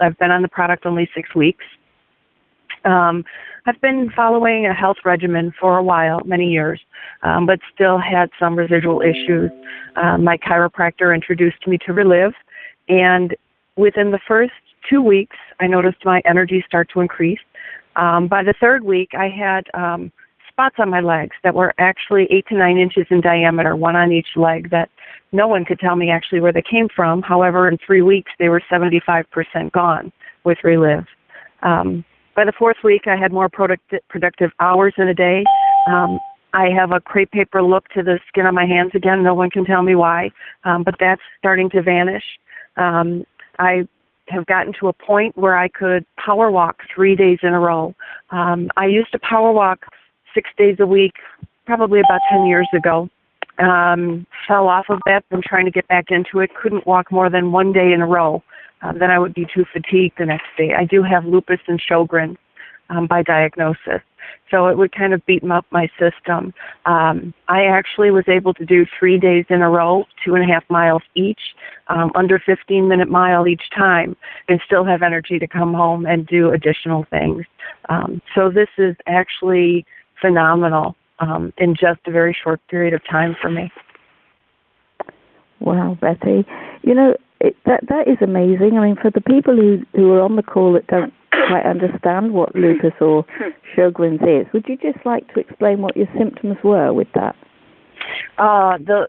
I've been on the product only 6 weeks. I've been following a health regimen for a while, many years, but still had some residual issues. My chiropractor introduced me to Relive, and within the first 2 weeks, I noticed my energy start to increase. By the third week, I had spots on my legs that were actually 8 to 9 inches in diameter, one on each leg, that no one could tell me actually where they came from. However, in 3 weeks, they were 75% gone with Relive. By the fourth week, I had more productive hours in a day. I have a crepe paper look to the skin on my hands again. No one can tell me why, but that's starting to vanish. I have gotten to a point where I could power walk 3 days in a row. I used to power walk 6 days a week, probably about 10 years ago. Fell off of that. I'm trying to get back into it. Couldn't walk more than 1 day in a row. Then I would be too fatigued the next day. I do have lupus and Sjogren's by diagnosis, so it would kind of beat up my system. I actually was able to do 3 days in a row, 2.5 miles each, under 15-minute mile each time, and still have energy to come home and do additional things. So this is actually phenomenal in just a very short period of time for me. Wow, Betty. You know, that is amazing. I mean, for the people who are on the call that don't quite understand what lupus or Sjogren's is, would you just like to explain what your symptoms were with that? The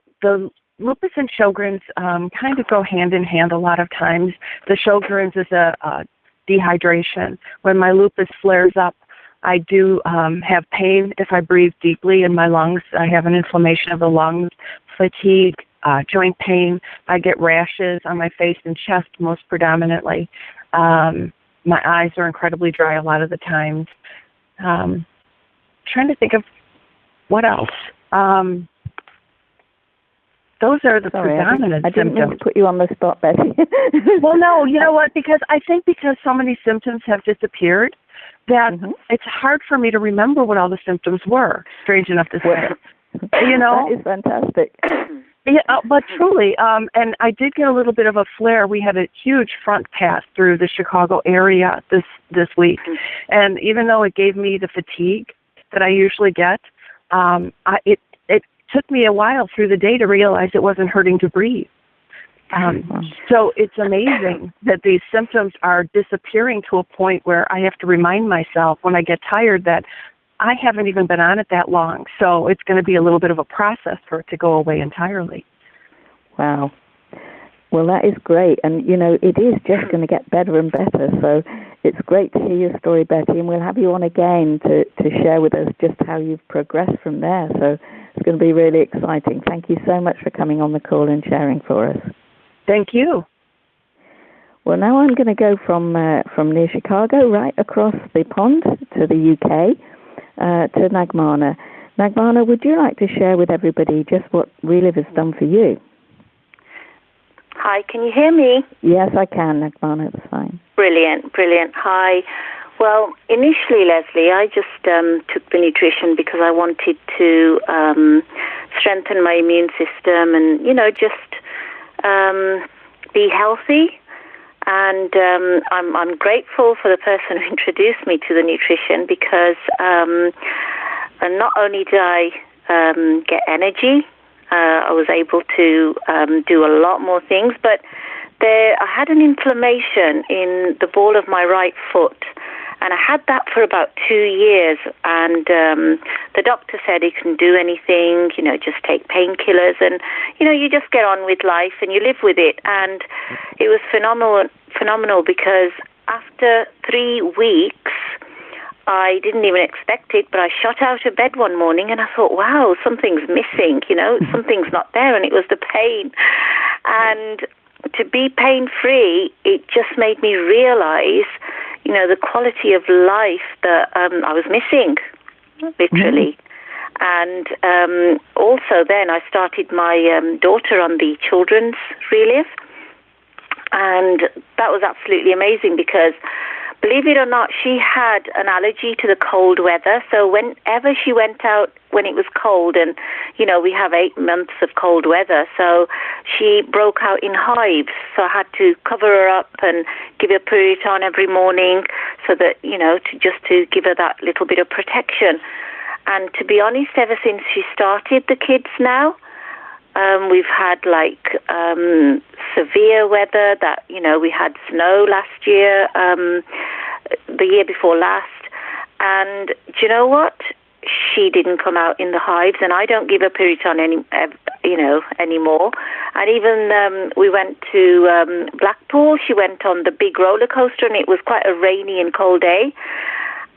lupus and Sjogren's kind of go hand in hand a lot of times. The Sjogren's is a dehydration. When my lupus flares up, I do have pain if I breathe deeply in my lungs. I have an inflammation of the lungs, fatigue, joint pain. I get rashes on my face and chest most predominantly. My eyes are incredibly dry a lot of the times. Trying to think of what else. Those are the predominant symptoms. I didn't mean to put you on the spot, Betty. Well, no, you know what? Because so many symptoms have disappeared, that it's hard for me to remember what all the symptoms were, strange enough to say. You know? That is fantastic. Yeah, but truly, and I did get a little bit of a flare. We had a huge front pass through the Chicago area this week, and even though it gave me the fatigue that I usually get, it took me a while through the day to realize it wasn't hurting to breathe. So it's amazing that these symptoms are disappearing to a point where I have to remind myself when I get tired that I haven't even been on it that long, so it's going to be a little bit of a process for it to go away entirely. Wow. Well, that is great. And, you know, it is just going to get better and better. So it's great to hear your story, Betty, and we'll have you on again to share with us just how you've progressed from there. So it's going to be really exciting. Thank you so much for coming on the call and sharing for us. Thank you. Well, now I'm going to go from near Chicago right across the pond to the UK. To Nagmana. Nagmana, would you like to share with everybody just what Relive has done for you? Hi, can you hear me? Yes, I can, Nagmana, that's fine. Brilliant. Hi. Well, initially, Leslie, I just took the nutrition because I wanted to strengthen my immune system and, you know, just be healthy. And I'm grateful for the person who introduced me to the nutrition because and not only did I get energy, I was able to do a lot more things, but I had an inflammation in the ball of my right foot. And I had that for about 2 years, and the doctor said he couldn't do anything, you know, just take painkillers, and, you know, you just get on with life and you live with it. And it was phenomenal because after 3 weeks, I didn't even expect it, but I shot out of bed one morning and I thought, wow, something's missing, you know, something's not there, and it was the pain. And to be pain-free, it just made me realize, you know, the quality of life that I was missing, literally. And also then I started my daughter on the children's Relive, and that was absolutely amazing because believe it or not, she had an allergy to the cold weather. So whenever she went out when it was cold, and, you know, we have 8 months of cold weather, so she broke out in hives. So I had to cover her up and give her Puriton every morning so that, you know, to give her that little bit of protection. And to be honest, ever since she started the kids now, we've had severe weather that, you know, we had snow last year, the year before last. And do you know what? She didn't come out in the hives, and I don't give her Puriton anymore. And even we went to Blackpool. She went on the big roller coaster, and it was quite a rainy and cold day.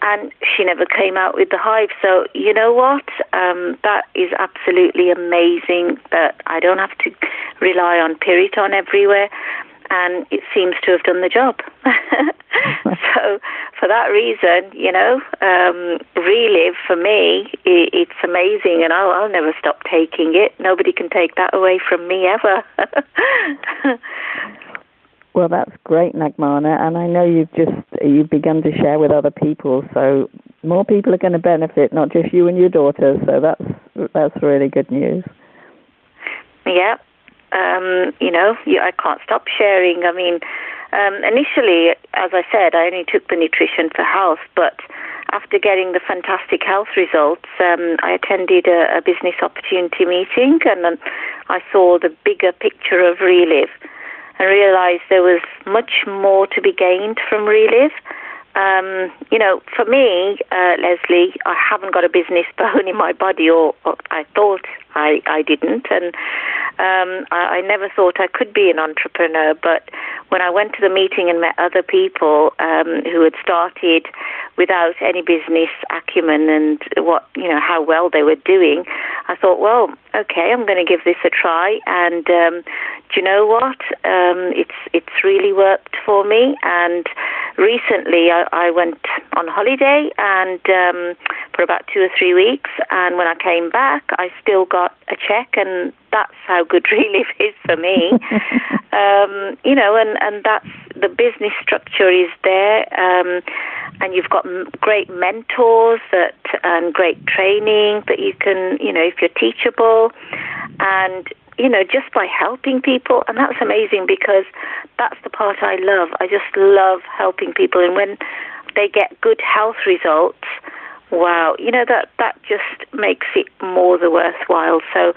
And she never came out with the hive. So you know what? That is absolutely amazing that I don't have to rely on Puriton everywhere. And it seems to have done the job. So for that reason, you know, Relive, for me, it's amazing. And I'll never stop taking it. Nobody can take that away from me ever. Well, that's great, Nagmana, and I know you've begun to share with other people, so more people are going to benefit, not just you and your daughter. So that's really good news. Yeah, you know, I can't stop sharing. I mean, initially, as I said, I only took the Nutrition for Health, but after getting the fantastic health results, I attended a business opportunity meeting, and I saw the bigger picture of Relive. And realised there was much more to be gained from Relive. You know, for me, Leslie, I haven't got a business bone in my body, or I thought I didn't, and I never thought I could be an entrepreneur. But when I went to the meeting and met other people who had started without any business acumen and how well they were doing, I thought, well, okay, I'm going to give this a try. And do you know what? It's really worked for me. And recently, I went on holiday and for about 2 or 3 weeks. And when I came back, I still got a check, and that's how good Relive is for me. You know, and that's the business structure is there, and you've got great mentors and great training that you can, you know, if you're teachable, and you know, just by helping people. And that's amazing, because that's the part I love. I just love helping people, and when they get good health results, wow, you know, that just makes it more the worthwhile. So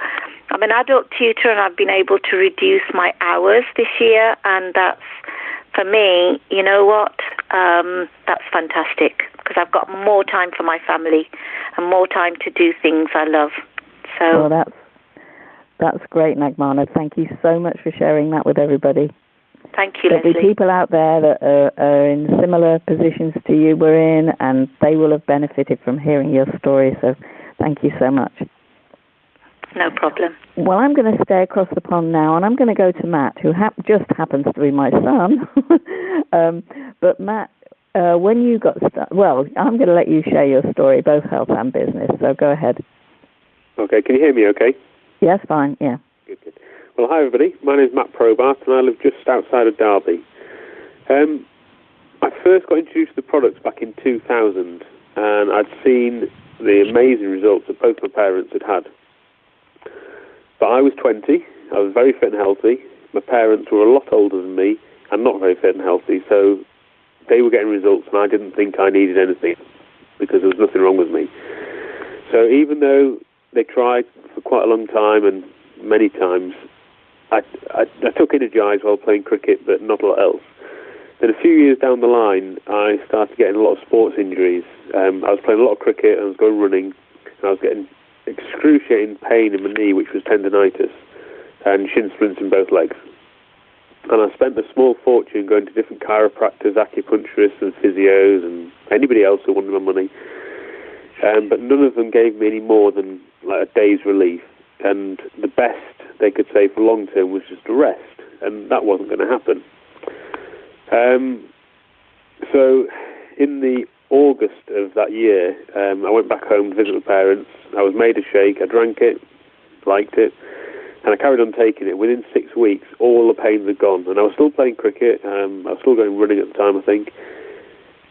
I'm an adult tutor, and I've been able to reduce my hours this year, and that's, for me, you know what, that's fantastic, because I've got more time for my family and more time to do things I love. So well, that's great, Nagmana. Thank you so much for sharing that with everybody. Thank you, Leslie. There'll be people out there that are in similar positions to you were in, and they will have benefited from hearing your story. So thank you so much. No problem. Well, I'm going to stay across the pond now, and I'm going to go to Matt, who just happens to be my son. But Matt, when you got started, well, I'm going to let you share your story, both health and business. So go ahead. Okay, can you hear me okay? Yes, fine, yeah. Good. Well, hi everybody. My name is Matt Probart, and I live just outside of Derby. I first got introduced to the products back in 2000, and I'd seen the amazing results that both my parents had had. But I was 20, I was very fit and healthy. My parents were a lot older than me and not very fit and healthy, so they were getting results, and I didn't think I needed anything because there was nothing wrong with me. So even though they tried for quite a long time and many times, I took Energize while playing cricket, but not a lot else. Then a few years down the line, I started getting a lot of sports injuries. I was playing a lot of cricket, I was going running, and I was getting excruciating pain in my knee, which was tendonitis, and shin splints in both legs. And I spent a small fortune going to different chiropractors, acupuncturists and physios and anybody else who wanted my money. But none of them gave me any more than like a day's relief. And the best they could say for long term was just a rest, and that wasn't going to happen. So in the August of that year, I went back home to visit my parents. I was made a shake, I drank it, liked it, and I carried on taking it. Within 6 weeks, all the pains had gone, and I was still playing cricket. I was still going running at the time, I think.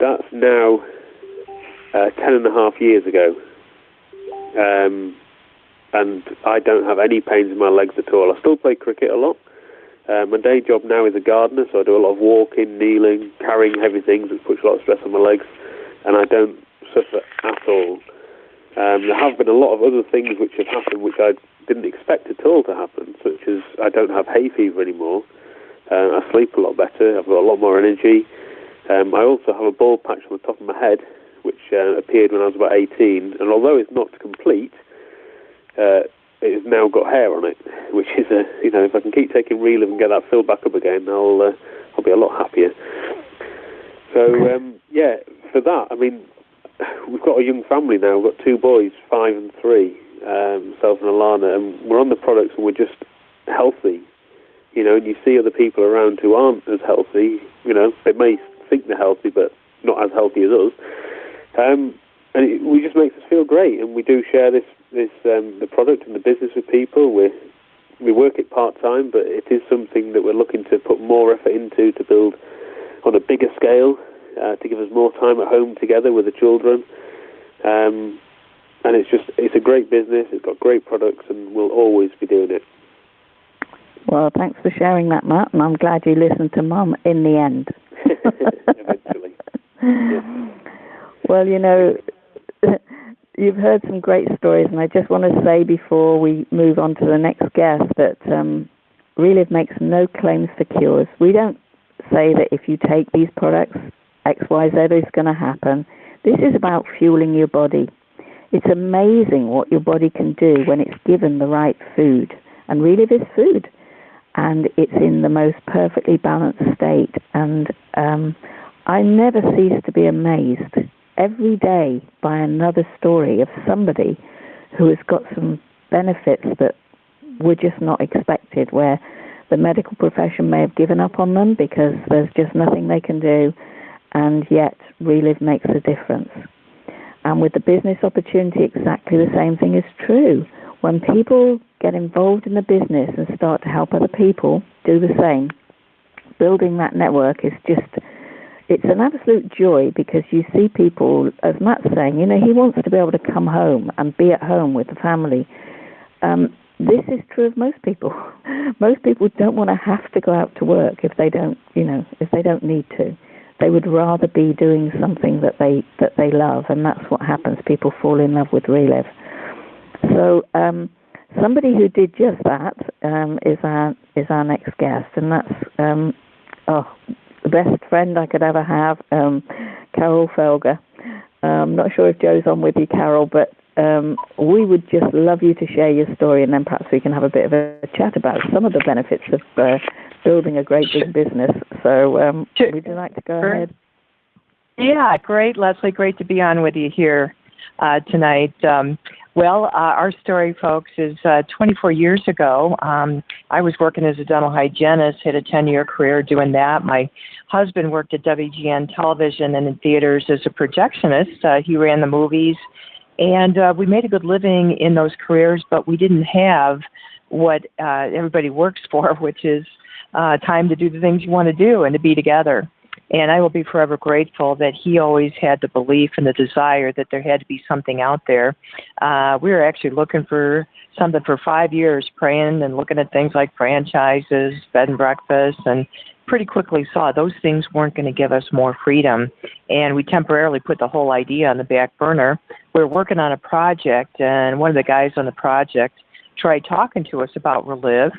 that's now 10.5 years ago. And I don't have any pains in my legs at all. I still play cricket a lot. My day job now is a gardener, so I do a lot of walking, kneeling, carrying heavy things, which puts a lot of stress on my legs, and I don't suffer at all. There have been a lot of other things which have happened which I didn't expect at all to happen, such as I don't have hay fever anymore. I sleep a lot better. I've got a lot more energy. I also have a bald patch on the top of my head, which appeared when I was about 18, and although it's not complete, it has now got hair on it, which is if I can keep taking Relive and get that filled back up again, I'll be a lot happier. So for that, I mean, we've got a young family now. We've got 2 boys, 5 and 3, myself and Alana, and we're on the products and we're just healthy. And you see other people around who aren't as healthy. They may think they're healthy, but not as healthy as us. And it just makes us feel great. And we do share the product and the business with people. We work it part-time, but it is something that we're looking to put more effort into to build on a bigger scale, to give us more time at home together with the children. And it's a great business. It's got great products, and we'll always be doing it. Well, thanks for sharing that, Matt, and I'm glad you listened to Mum in the end. Eventually. Yeah. Well, you've heard some great stories, and I just want to say before we move on to the next guest that Relive makes no claims for cures. We don't say that if you take these products, X, Y, Z is going to happen. This is about fueling your body. It's amazing what your body can do when it's given the right food. And Relive is food. And it's in the most perfectly balanced state. And I never cease to be amazed every day by another story of somebody who has got some benefits that were just not expected, where the medical profession may have given up on them because there's just nothing they can do, and yet Relive makes a difference. And with the business opportunity, exactly the same thing is true. When people get involved in the business and start to help other people do the same, building that network is it's an absolute joy, because you see people, as Matt's saying, he wants to be able to come home and be at home with the family. This is true of most people. Most people don't want to have to go out to work if they don't need to. They would rather be doing something that they love, and that's what happens. People fall in love with Relive. So somebody who did just that is our next guest, and that's the best friend I could ever have, Carol Felger. Not sure if Joe's on with you, Carol, but we would just love you to share your story, and then perhaps we can have a bit of a chat about some of the benefits of building a great big business. So would you like to go ahead? Yeah, great, Leslie. Great to be on with you here tonight. Our story, folks, is 24 years ago. I was working as a dental hygienist, had a 10-year career doing that. My husband worked at WGN Television and in theaters as a projectionist. He ran the movies, and we made a good living in those careers, but we didn't have what everybody works for, which is time to do the things you want to do and to be together. And I will be forever grateful that he always had the belief and the desire that there had to be something out there. We were actually looking for something for 5 years, praying and looking at things like franchises, bed and breakfast, and pretty quickly saw those things weren't going to give us more freedom. And we temporarily put the whole idea on the back burner. We were working on a project, and one of the guys on the project tried talking to us about Relive.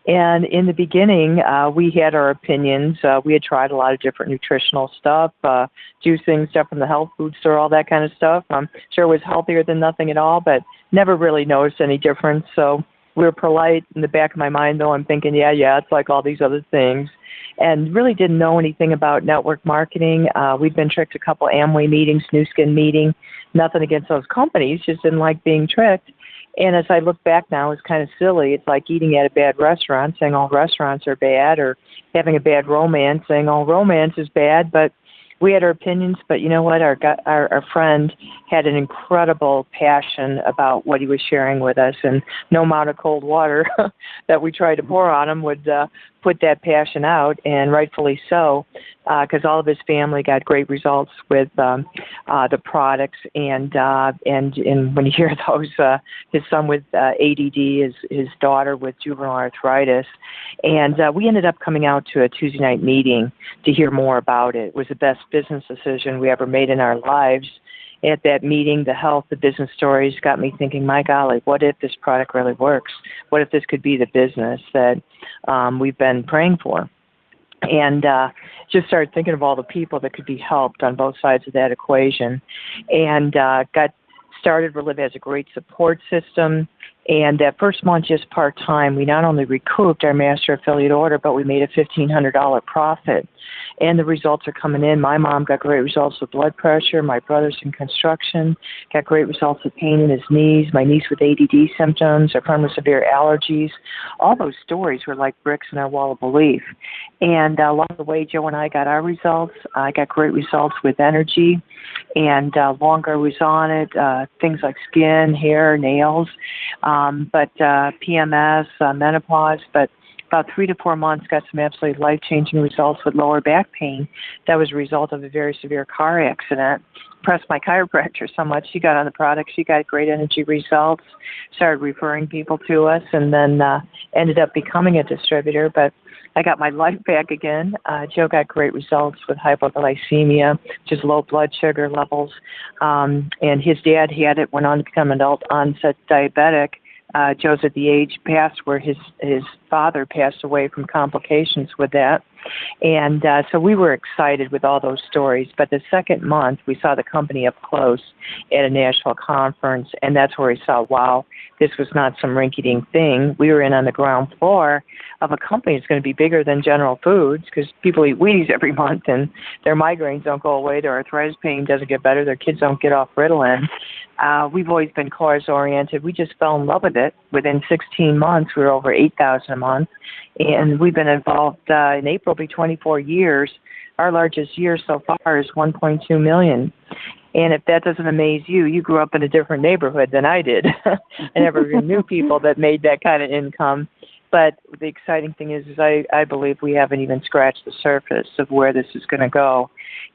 And in the beginning, we had our opinions. We had tried a lot of different nutritional stuff, juicing stuff from the health food store, all that kind of stuff. I'm sure it was healthier than nothing at all, but never really noticed any difference. So we were polite. In the back of my mind, though, I'm thinking, yeah, it's like all these other things. And really didn't know anything about network marketing. We'd been tricked a couple Amway meetings, Nu Skin meeting. Nothing against those companies, just didn't like being tricked. And as I look back now, it's kind of silly. It's like eating at a bad restaurant, saying all restaurants are bad, or having a bad romance, saying all romance is bad. But we had our opinions, but you know what? Our friend had an incredible passion about what he was sharing with us, and no amount of cold water that we tried to pour on him would put that passion out, and rightfully so, because all of his family got great results with the products, and when you hear those, his son with ADD, his daughter with juvenile arthritis, and we ended up coming out to a Tuesday night meeting to hear more about it. It was the best business decision we ever made in our lives. At that meeting, the business stories got me thinking, my golly, what if this product really works? What if this could be the business that we've been praying for? And just started thinking of all the people that could be helped on both sides of that equation, and got started. Reliv has a great support system. And that first month, just part-time, we not only recouped our master affiliate order, but we made a $1,500 profit. And the results are coming in. My mom got great results with blood pressure. My brother's in construction, got great results with pain in his knees. My niece with ADD symptoms, her friend with severe allergies. All those stories were like bricks in our wall of belief. And along the way, Joe and I got our results. I got great results with energy. And longer I was on it, things like skin, hair, nails, but PMS, menopause, but about 3 to 4 months, got some absolutely life-changing results with lower back pain. That was a result of a very severe car accident. Impressed my chiropractor so much. She got on the product. She got great energy results, started referring people to us, and then ended up becoming a distributor. But I got my life back again. Joe got great results with hypoglycemia, which is low blood sugar levels. And his dad had it, went on to become an adult onset diabetic. Joe's at the age past where his father passed away from complications with that. And so we were excited with all those stories. But the second month, we saw the company up close at a Nashville conference, and that's where we saw, wow, this was not some rinky-dink thing. We were in on the ground floor of a company that's going to be bigger than General Foods, because people eat Wheaties every month, and their migraines don't go away, their arthritis pain doesn't get better, their kids don't get off Ritalin. We've always been cars-oriented. We just fell in love with it. Within 16 months, we were over $8,000 a month, and we've been involved in April, be 24 years. Our largest year so far is $1.2 million. And if that doesn't amaze you, you grew up in a different neighborhood than I did. I never even knew people that made that kind of income. But the exciting thing is I believe we haven't even scratched the surface of where this is going to go.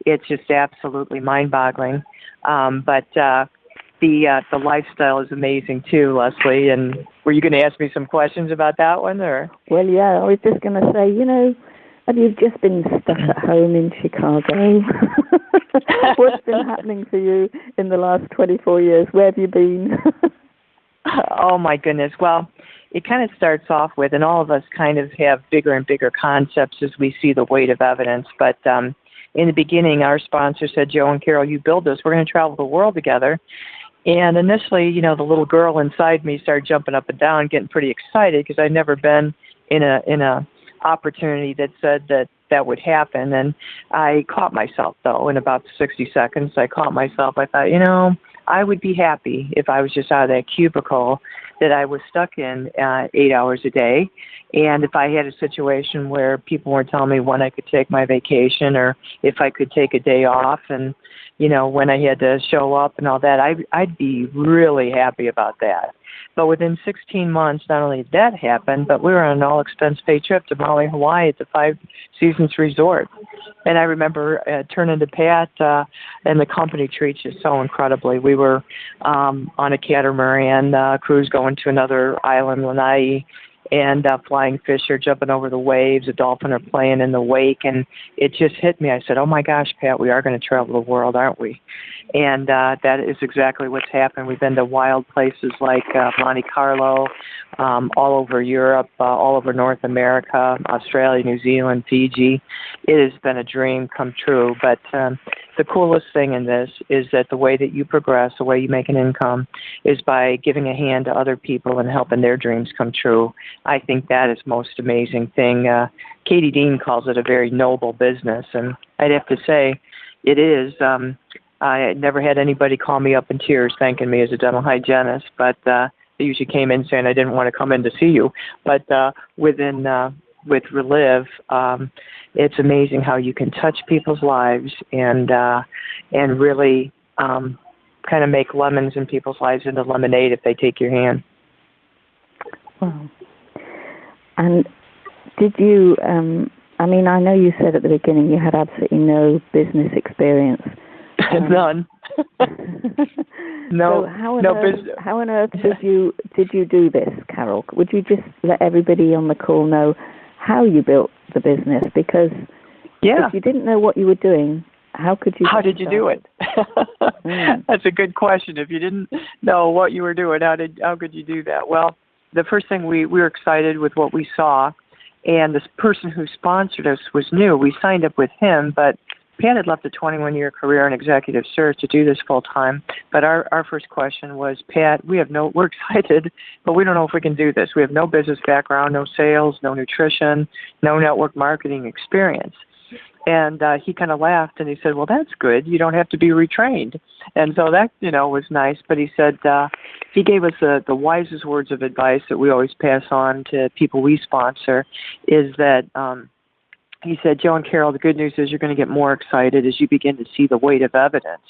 It's just absolutely mind-boggling. But the lifestyle is amazing too, Leslie. And were you going to ask me some questions about that one, or? Well, yeah, I was just going to say, have you just been stuck at home in Chicago? What's been happening for you in the last 24 years? Where have you been? Oh, my goodness. Well, it kind of starts off with, and all of us kind of have bigger and bigger concepts as we see the weight of evidence. But in the beginning, our sponsor said, Joe and Carol, you build this. We're going to travel the world together. And initially, the little girl inside me started jumping up and down, getting pretty excited because I'd never been in a opportunity that said that would happen. And I caught myself, though, in about 60 seconds. I caught myself. I thought, I would be happy if I was just out of that cubicle that I was stuck in 8 hours a day. And if I had a situation where people weren't telling me when I could take my vacation or if I could take a day off and, when I had to show up and all that, I'd be really happy about that. But within 16 months, not only did that happen, but we were on an all-expense-paid trip to Maui, Hawaii at the Five Seasons Resort. And I remember turning to Pat, and the company treats you so incredibly. We were on a catamaran cruise going to another island, Lanai, and flying fish are jumping over the waves, a dolphin are playing in the wake, and it just hit me. I said, oh my gosh, Pat, we are going to travel the world, aren't we? And that is exactly what's happened. We've been to wild places like Monte Carlo, all over Europe, all over North America, Australia, New Zealand, Fiji. It has been a dream come true. But the coolest thing in this is that the way that you progress, the way you make an income, is by giving a hand to other people and helping their dreams come true. I think that is the most amazing thing. Katie Dean calls it a very noble business, and I'd have to say it is. I never had anybody call me up in tears thanking me as a dental hygienist, but they usually came in saying I didn't want to come in to see you. But with Reliv, it's amazing how you can touch people's lives and really kind of make lemons in people's lives into lemonade if they take your hand. Wow. And Did you? I mean, I know you said at the beginning you had absolutely no business experience. None. No. So how on earth did you do this, Carol? Would you just let everybody on the call know how you built the business? Because if you didn't know what you were doing, how could you? How did you do it? That's a good question. If you didn't know what you were doing, how could you do that? Well, the first thing we were excited with what we saw, and this person who sponsored us was new. We signed up with him, but Pat had left a 21-year career in executive search to do this full time. But our first question was, Pat, we're excited, but we don't know if we can do this. We have no business background, no sales, no nutrition, no network marketing experience. And he kind of laughed and he said, well, that's good. You don't have to be retrained. And so that, was nice. But he said, he gave us the wisest words of advice that we always pass on to people we sponsor, is that he said, Joe and Carol, the good news is you're going to get more excited as you begin to see the weight of evidence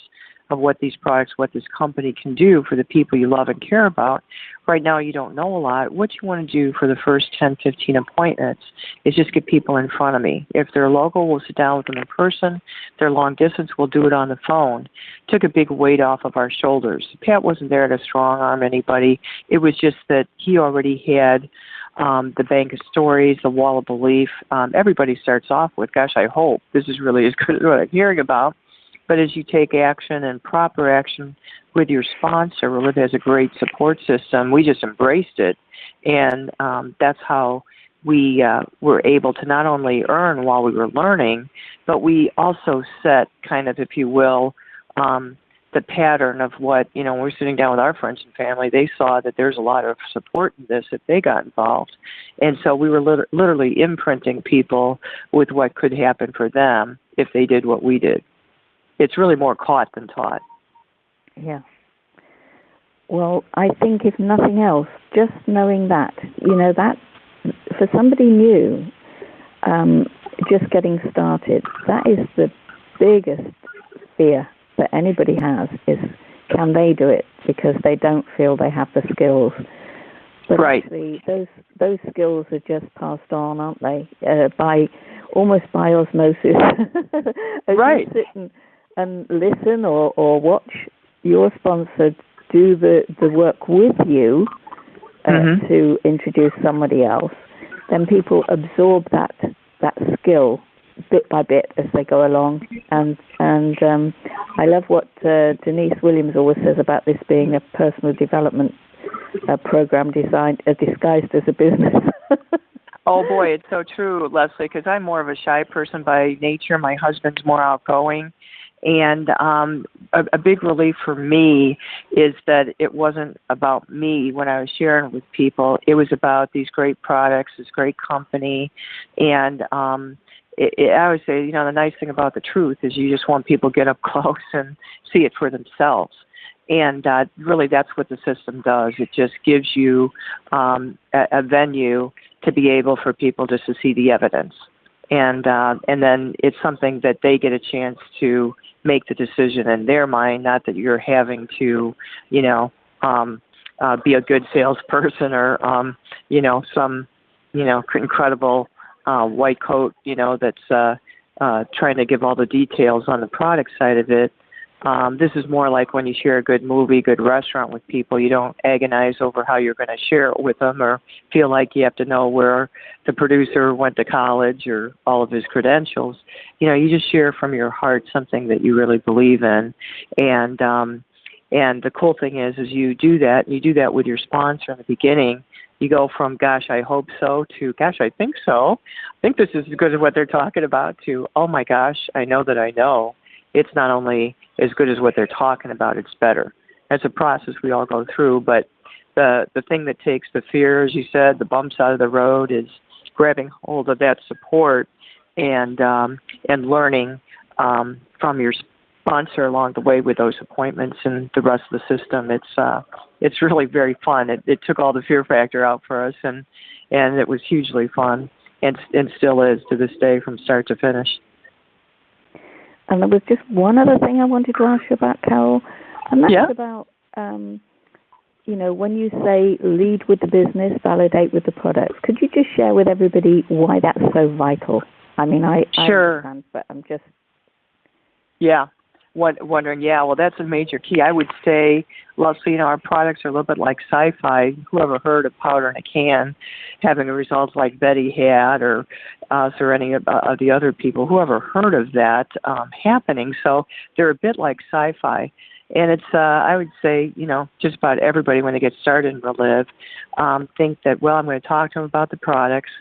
of what these products, what this company can do for the people you love and care about. Right now, you don't know a lot. What you want to do for the first 10, 15 appointments is just get people in front of me. If they're local, we'll sit down with them in person. If they're long distance, we'll do it on the phone. Took a big weight off of our shoulders. Pat wasn't there to strong arm anybody. It was just that he already had the bank of stories, the wall of belief. Everybody starts off with, gosh, I hope this is really as good as what I'm hearing about. But as you take action and proper action with your sponsor, Reliv has a great support system. We just embraced it. And that's how we were able to not only earn while we were learning, but we also set kind of, if you will, the pattern of what, when we're sitting down with our friends and family, they saw that there's a lot of support in this if they got involved. And so we were literally imprinting people with what could happen for them if they did what we did. It's really more caught than taught. Yeah. Well, I think if nothing else, just knowing that, that for somebody new, just getting started, that is the biggest fear that anybody has, is can they do it, because they don't feel they have the skills. But right. Actually, those skills are just passed on, aren't they? Almost by osmosis. As right. You sit and listen or watch your sponsor do the work with you to introduce somebody else, then people absorb that skill bit by bit as they go along. And I love what Denise Williams always says about this being a personal development program disguised as a business. Oh, boy, it's so true, Leslie, because I'm more of a shy person by nature. My husband's more outgoing. And a big relief for me is that it wasn't about me when I was sharing with people. It was about these great products, this great company. And I always say, the nice thing about the truth is you just want people to get up close and see it for themselves. And really that's what the system does. It just gives you a venue to be able for people just to see the evidence. And then it's something that they get a chance to make the decision in their mind, not that you're having to, be a good salesperson or, some, incredible white coat, that's trying to give all the details on the product side of it. This is more like when you share a good movie, good restaurant with people. You don't agonize over how you're going to share it with them or feel like you have to know where the producer went to college or all of his credentials. You just share from your heart something that you really believe in. And the cool thing is you do that, and you do that with your sponsor in the beginning. You go from, gosh, I hope so, to, gosh, I think so. I think this is as good as what they're talking about, to, oh, my gosh, I know that I know. It's not only as good as what they're talking about, it's better. It's a process we all go through, but the thing that takes the fear, as you said, the bumps out of the road, is grabbing hold of that support and learning from your sponsor along the way with those appointments and the rest of the system. It's really very fun. It took all the fear factor out for us, and it was hugely fun, and still is to this day from start to finish. And there was just one other thing I wanted to ask you about, Carol, and that's about, when you say lead with the business, validate with the products, could you just share with everybody why that's so vital? I mean, Sure. I understand, but I'm just... Yeah. Wondering, well, that's a major key. I would say, Leslie, our products are a little bit like sci-fi. Whoever heard of powder in a can having a result like Betty had, or us, or any of the other people, whoever heard of that happening? So they're a bit like sci-fi. And it's, I would say, just about everybody when they get started in Relive, think that, well, I'm going to talk to them about the products.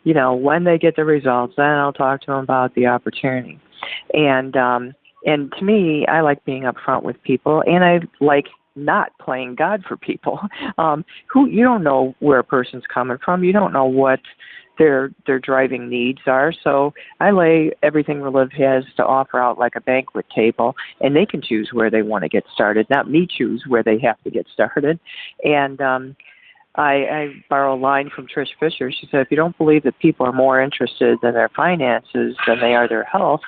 When they get the results, then I'll talk to them about the opportunity. And to me, I like being upfront with people, and I like not playing God for people. Who you don't know where a person's coming from. You don't know what their driving needs are. So I lay everything Relive has to offer out like a banquet table, and they can choose where they want to get started, not me choose where they have to get started. And I borrow a line from Trish Fisher. She said, if you don't believe that people are more interested in their finances than they are their health,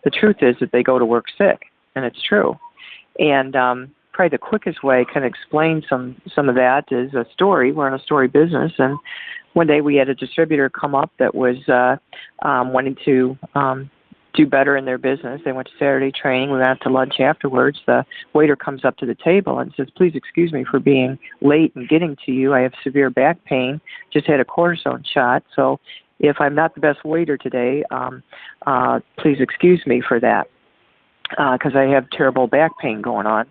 the truth is that they go to work sick, and it's true. And probably the quickest way I can explain some of that is a story. We're in a story business, and one day we had a distributor come up that was wanting to do better in their business. They went to Saturday training. We went out to lunch afterwards. The waiter comes up to the table and says, please excuse me for being late and getting to you. I have severe back pain, just had a cortisone shot, so if I'm not the best waiter today, please excuse me for that, because I have terrible back pain going on.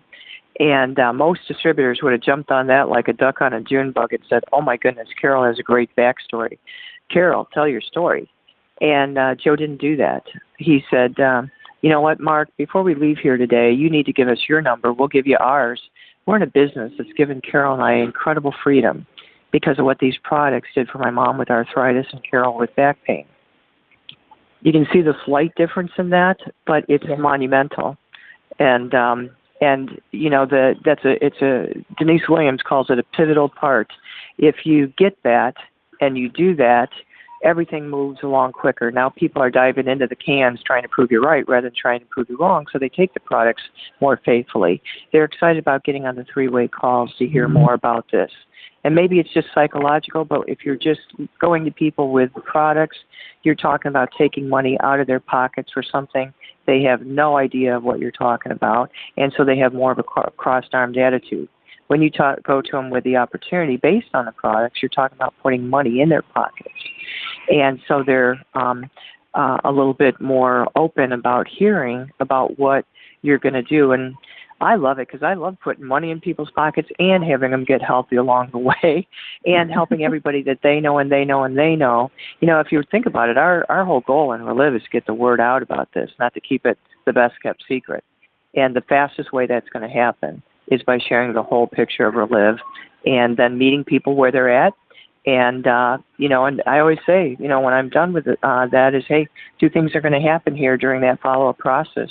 And most distributors would have jumped on that like a duck on a June bug and said, oh, my goodness, Carol has a great backstory. Carol, tell your story. And Joe didn't do that. He said, you know what, Mark, before we leave here today, you need to give us your number. We'll give you ours. We're in a business that's given Carol and I incredible freedom because of what these products did for my mom with arthritis and Carol with back pain. You can see the slight difference in that, but it's monumental. And Denise Williams calls it a pivotal part. If you get that and you do that, everything moves along quicker. Now people are diving into the cans trying to prove you right rather than trying to prove you wrong, so they take the products more faithfully. They're excited about getting on the three-way calls to hear more about this. And maybe it's just psychological, but if you're just going to people with products, you're talking about taking money out of their pockets for something they have no idea of what you're talking about, and so they have more of a crossed-armed attitude. When you go to them with the opportunity based on the products, you're talking about putting money in their pockets. And so they're a little bit more open about hearing about what you're going to do. And I love it because I love putting money in people's pockets and having them get healthy along the way and helping everybody that they know and they know and they know. If you think about it, our whole goal in Relive is to get the word out about this, not to keep it the best kept secret. And the fastest way that's going to happen is by sharing the whole picture of Relive and then meeting people where they're at. And, and I always say, when I'm done with it, that is, hey, two things are going to happen here during that follow-up process.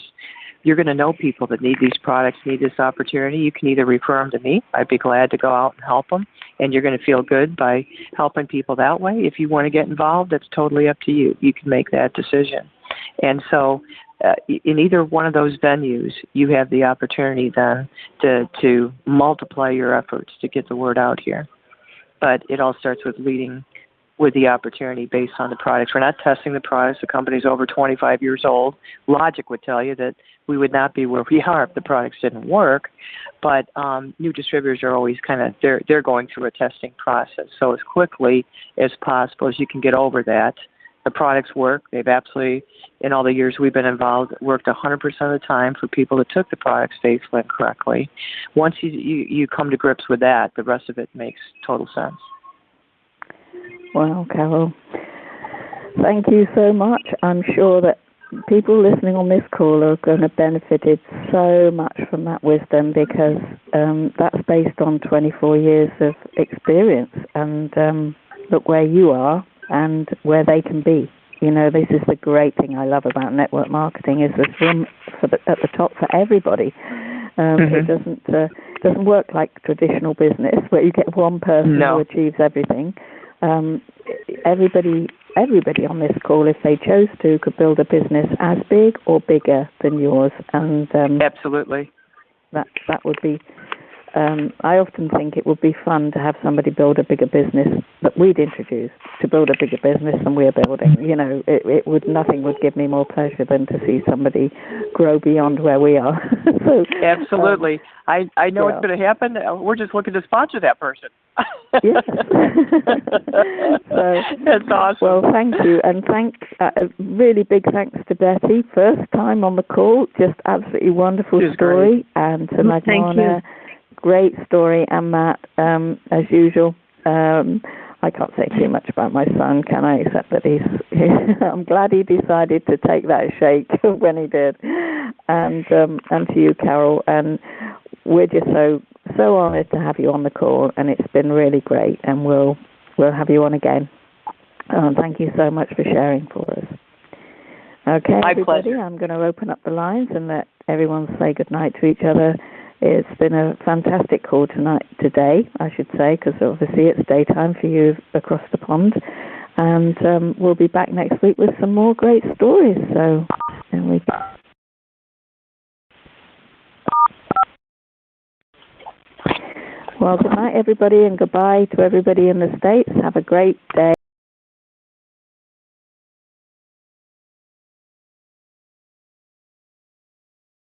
You're going to know people that need these products, need this opportunity. You can either refer them to me. I'd be glad to go out and help them. And you're going to feel good by helping people that way. If you want to get involved, that's totally up to you. You can make that decision. And so in either one of those venues, you have the opportunity then to multiply your efforts to get the word out here. But it all starts with leading with the opportunity based on the products. We're not testing the products. The company's over 25 years old. Logic would tell you that we would not be where we are if the products didn't work. But new distributors are always they're going through a testing process. So as quickly as possible as you can get over that, the products work. They've absolutely, in all the years we've been involved, worked 100% of the time for people that took the products faithfully and correctly. Once you come to grips with that, the rest of it makes total sense. Well, Carol, thank you so much. I'm sure that people listening on this call are going to benefit so much from that wisdom because that's based on 24 years of experience. And look where you are and where they can be. This is the great thing I love about network marketing is there's room at the top for everybody. It doesn't work like traditional business where you get one person who achieves everything. Everybody on this call, if they chose to, could build a business as big or bigger than yours. And absolutely, that would be I often think it would be fun to have somebody build a bigger business that we'd introduce, to build a bigger business than we're building. You know, nothing would give me more pleasure than to see somebody grow beyond where we are. So, absolutely. I know it's going to happen. We're just looking to sponsor that person. Yes. So, that's awesome. Well, thank you. And really big thanks to Betty. First time on the call. Just absolutely wonderful story. Great. And to Magdalena, great story. And Matt, as usual, I can't say too much about my son, can I? Except that I'm glad he decided to take that shake when he did. And to you, Carol. And we're just so honoured to have you on the call, and it's been really great. And we'll have you on again. Thank you so much for sharing for us. Okay, my everybody, pleasure. I'm going to open up the lines and let everyone say goodnight to each other. It's been a fantastic call today, I should say, because obviously it's daytime for you across the pond. And we'll be back next week with some more great stories. So, there we go. Well, good night, everybody, and goodbye to everybody in the States. Have a great day.